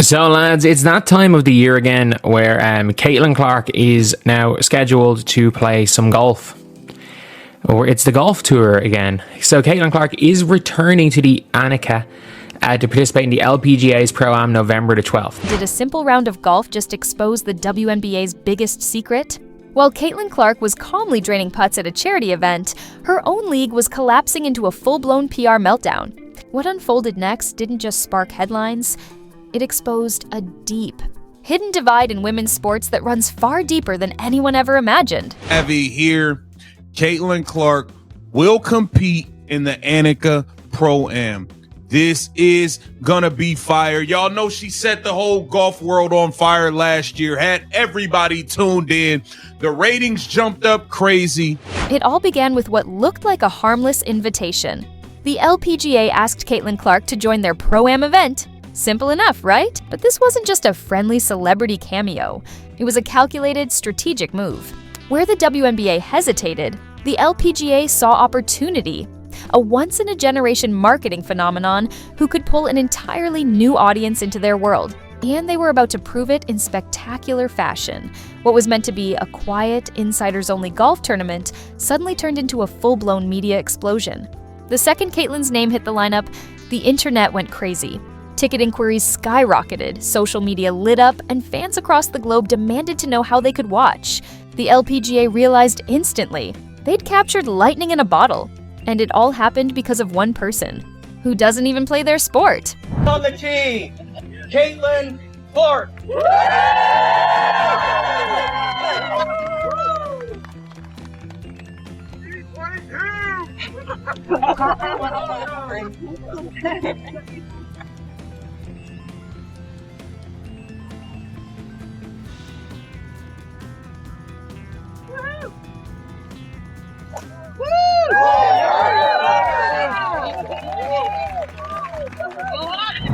So lads, it's that time of the year again where Caitlin Clark is now scheduled to play some golf. Or it's the golf tour again. So Caitlin Clark is returning to the Annika to participate in the LPGA's Pro-Am November the 12th. Did a simple round of golf just expose the WNBA's biggest secret? While Caitlin Clark was calmly draining putts at a charity event, her own league was collapsing into a full-blown PR meltdown. What unfolded next didn't just spark headlines. It exposed a deep, hidden divide in women's sports that runs far deeper than anyone ever imagined. Heavy here, Caitlin Clark will compete in the Annika Pro-Am. This is gonna be fire. Y'all know she set the whole golf world on fire last year, had everybody tuned in. The ratings jumped up crazy. It all began with what looked like a harmless invitation. The LPGA asked Caitlin Clark to join their Pro-Am event. Simple enough, right? But this wasn't just a friendly celebrity cameo. It was a calculated, strategic move. Where the WNBA hesitated, the LPGA saw opportunity. A once-in-a-generation marketing phenomenon who could pull an entirely new audience into their world. And they were about to prove it in spectacular fashion. What was meant to be a quiet, insiders-only golf tournament suddenly turned into a full-blown media explosion. The second Caitlin's name hit the lineup, the internet went crazy. Ticket inquiries skyrocketed, social media lit up, and fans across the globe demanded to know how they could watch. The LPGA realized instantly they'd captured lightning in a bottle. And it all happened because of one person, who doesn't even play their sport. On the tee, Caitlin Clark.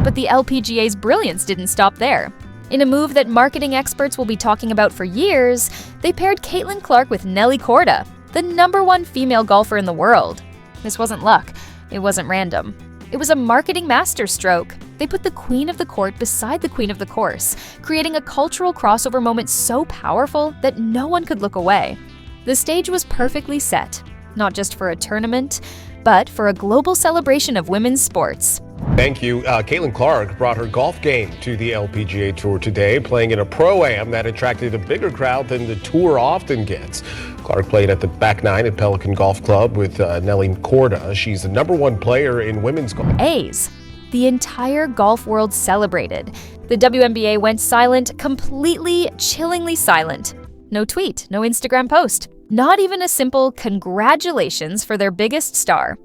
But the LPGA's brilliance didn't stop there. In a move that marketing experts will be talking about for years, they paired Caitlin Clark with Nelly Korda, the #1 female golfer in the world. This wasn't luck. It wasn't random. It was a marketing masterstroke. They put the queen of the court beside the queen of the course, creating a cultural crossover moment so powerful that no one could look away. The stage was perfectly set, not just for a tournament, but for a global celebration of women's sports. Thank you. Caitlin Clark brought her golf game to the LPGA Tour today, playing in a Pro-Am that attracted a bigger crowd than the Tour often gets. Clark played at the back nine at Pelican Golf Club with Nelly Korda. She's the #1 player in women's golf. A's. The entire golf world celebrated. The WNBA went silent, completely, chillingly silent. No tweet, no Instagram post. Not even a simple congratulations for their biggest star.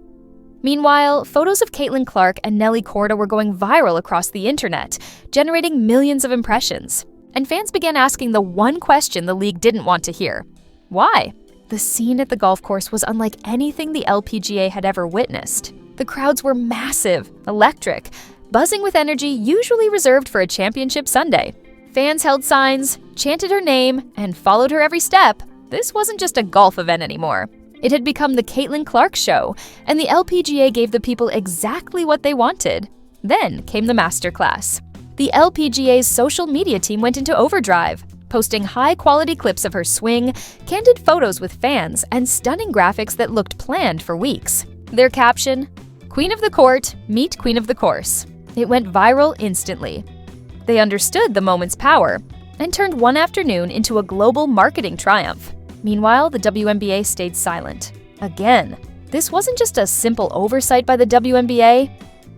Meanwhile, photos of Caitlin Clark and Nelly Korda were going viral across the internet, generating millions of impressions. And fans began asking the one question the league didn't want to hear. Why? The scene at the golf course was unlike anything the LPGA had ever witnessed. The crowds were massive, electric, buzzing with energy usually reserved for a championship Sunday. Fans held signs, chanted her name, and followed her every step. This wasn't just a golf event anymore. It had become the Caitlin Clark Show, and the LPGA gave the people exactly what they wanted. Then came the masterclass. The LPGA's social media team went into overdrive, posting high-quality clips of her swing, candid photos with fans, and stunning graphics that looked planned for weeks. Their caption, "Queen of the Court, meet Queen of the Course." It went viral instantly. They understood the moment's power and turned one afternoon into a global marketing triumph. Meanwhile, the WNBA stayed silent. Again, this wasn't just a simple oversight by the WNBA.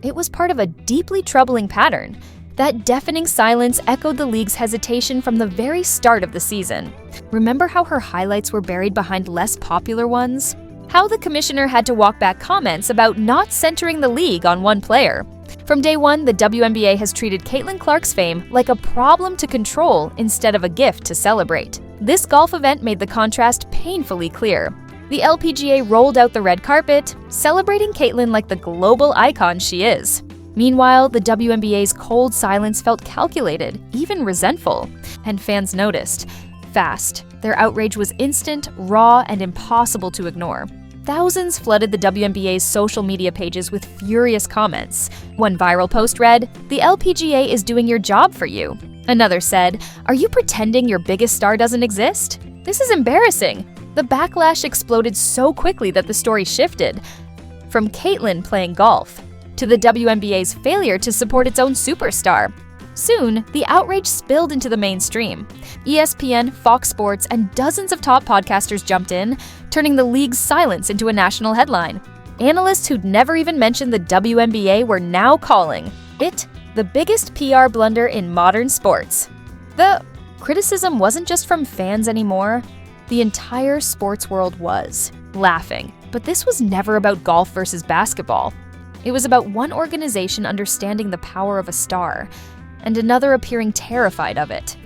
It was part of a deeply troubling pattern. That deafening silence echoed the league's hesitation from the very start of the season. Remember how her highlights were buried behind less popular ones? How the commissioner had to walk back comments about not centering the league on one player. From day one, the WNBA has treated Caitlin Clark's fame like a problem to control instead of a gift to celebrate. This golf event made the contrast painfully clear. The LPGA rolled out the red carpet, celebrating Caitlin like the global icon she is. Meanwhile, the WNBA's cold silence felt calculated, even resentful, and fans noticed. Fast. Their outrage was instant, raw, and impossible to ignore. thousands flooded the WNBA's social media pages with furious comments. One viral post read, "The LPGA is doing your job for you." Another said, "Are you pretending your biggest star doesn't exist? This is embarrassing." The backlash exploded so quickly that the story shifted from Caitlyn playing golf to the WNBA's failure to support its own superstar. Soon, the outrage spilled into the mainstream. ESPN, Fox Sports, and dozens of top podcasters jumped in, turning the league's silence into a national headline. Analysts who'd never even mentioned the WNBA were now calling it the biggest PR blunder in modern sports. The criticism wasn't just from fans anymore. The entire sports world was laughing. But this was never about golf versus basketball. It was about one organization understanding the power of a star, and another appearing terrified of it.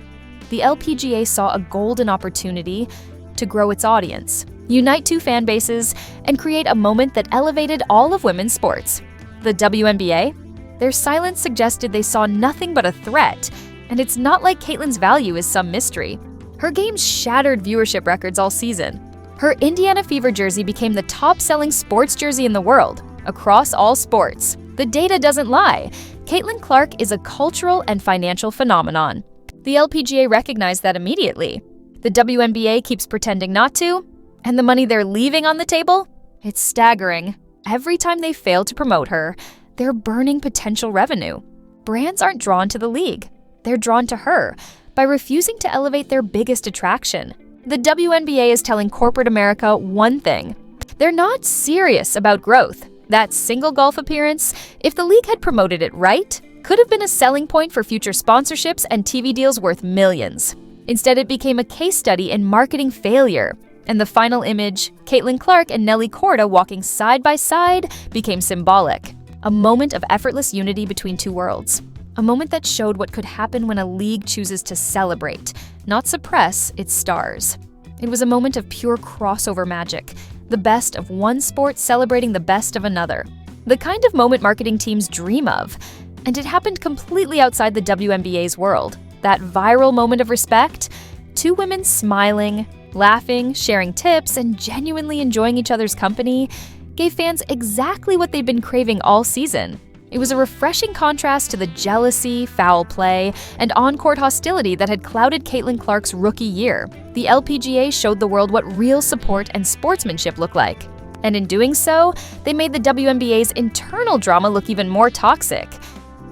The LPGA saw a golden opportunity to grow its audience, unite two fan bases, and create a moment that elevated all of women's sports. The WNBA? Their silence suggested they saw nothing but a threat, and it's not like Caitlyn's value is some mystery. Her games shattered viewership records all season. Her Indiana Fever jersey became the top-selling sports jersey in the world, across all sports. The data doesn't lie. Caitlyn Clark is a cultural and financial phenomenon. The LPGA recognized that immediately. The WNBA keeps pretending not to, and the money they're leaving on the table? It's staggering. Every time they fail to promote her, they're burning potential revenue. Brands aren't drawn to the league. They're drawn to her by refusing to elevate their biggest attraction. The WNBA is telling corporate America one thing. They're not serious about growth. That single golf appearance, if the league had promoted it right, could have been a selling point for future sponsorships and TV deals worth millions. Instead, it became a case study in marketing failure. And the final image, Caitlyn Clark and Nelly Korda walking side by side, became symbolic. A moment of effortless unity between two worlds. A moment that showed what could happen when a league chooses to celebrate, not suppress, its stars. It was a moment of pure crossover magic, the best of one sport celebrating the best of another. The kind of moment marketing teams dream of. And it happened completely outside the WNBA's world. That viral moment of respect, two women smiling, laughing, sharing tips, and genuinely enjoying each other's company, gave fans exactly what they'd been craving all season. It was a refreshing contrast to the jealousy, foul play, and on-court hostility that had clouded Caitlyn Clark's rookie year. The LPGA showed the world what real support and sportsmanship look like. And in doing so, they made the WNBA's internal drama look even more toxic.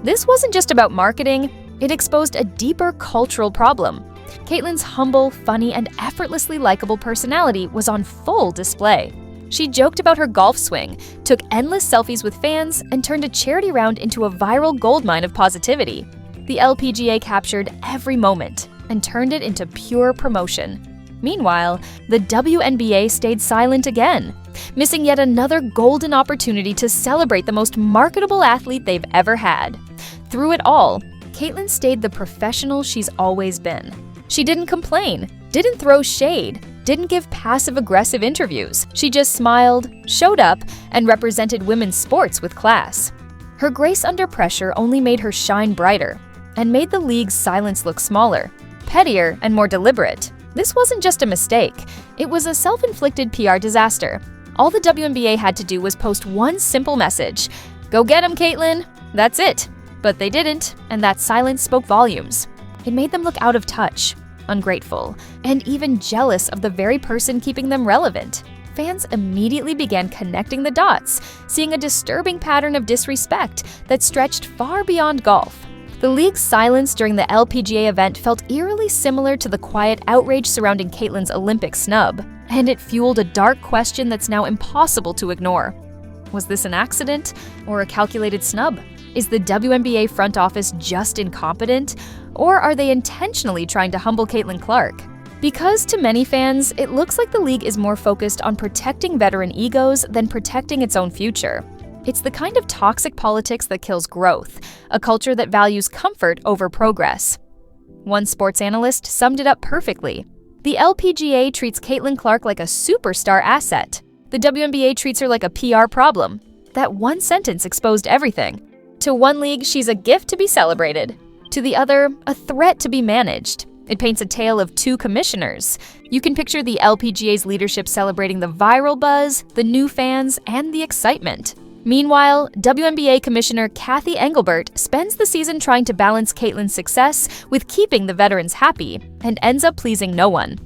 This wasn't just about marketing, it exposed a deeper cultural problem. Caitlyn's humble, funny, and effortlessly likable personality was on full display. She joked about her golf swing, took endless selfies with fans, and turned a charity round into a viral goldmine of positivity. The LPGA captured every moment and turned it into pure promotion. Meanwhile, the WNBA stayed silent again, missing yet another golden opportunity to celebrate the most marketable athlete they've ever had. Through it all, Caitlyn stayed the professional she's always been. She didn't complain, didn't throw shade, didn't give passive-aggressive interviews. She just smiled, showed up, and represented women's sports with class. Her grace under pressure only made her shine brighter and made the league's silence look smaller, pettier, and more deliberate. This wasn't just a mistake. It was a self-inflicted PR disaster. All the WNBA had to do was post one simple message. Go get 'em, Caitlyn! That's it. But they didn't, and that silence spoke volumes. It made them look out of touch, ungrateful, and even jealous of the very person keeping them relevant. Fans immediately began connecting the dots, seeing a disturbing pattern of disrespect that stretched far beyond golf. The league's silence during the LPGA event felt eerily similar to the quiet outrage surrounding Caitlyn's Olympic snub, and it fueled a dark question that's now impossible to ignore. Was this an accident or a calculated snub? Is the WNBA front office just incompetent, or are they intentionally trying to humble Caitlyn Clark? Because to many fans, it looks like the league is more focused on protecting veteran egos than protecting its own future. It's the kind of toxic politics that kills growth, a culture that values comfort over progress. One sports analyst summed it up perfectly. The LPGA treats Caitlyn Clark like a superstar asset. The WNBA treats her like a PR problem. That one sentence exposed everything. To one league, she's a gift to be celebrated. To the other, a threat to be managed. It paints a tale of two commissioners. You can picture the LPGA's leadership celebrating the viral buzz, the new fans, and the excitement. Meanwhile, WNBA Commissioner Kathy Engelbert spends the season trying to balance Caitlin's success with keeping the veterans happy, and ends up pleasing no one.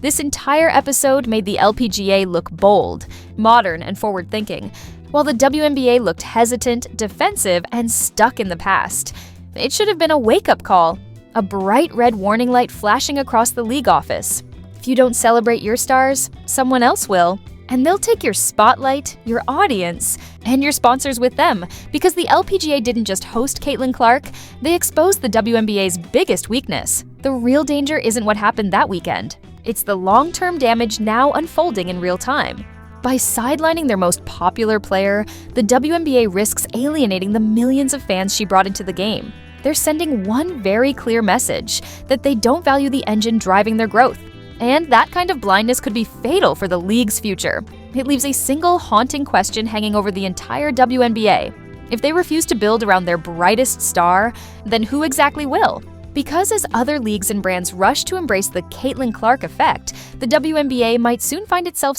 This entire episode made the LPGA look bold, modern, and forward-thinking, while the WNBA looked hesitant, defensive, and stuck in the past. It should have been a wake-up call, a bright red warning light flashing across the league office. If you don't celebrate your stars, someone else will. And they'll take your spotlight, your audience, and your sponsors with them, because the LPGA didn't just host Caitlin Clark, they exposed the WNBA's biggest weakness. The real danger isn't what happened that weekend. It's the long-term damage now unfolding in real time. By sidelining their most popular player, the WNBA risks alienating the millions of fans she brought into the game. They're sending one very clear message, that they don't value the engine driving their growth. And that kind of blindness could be fatal for the league's future. It leaves a single haunting question hanging over the entire WNBA. If they refuse to build around their brightest star, then who exactly will? Because as other leagues and brands rush to embrace the Caitlin Clark effect, the WNBA might soon find itself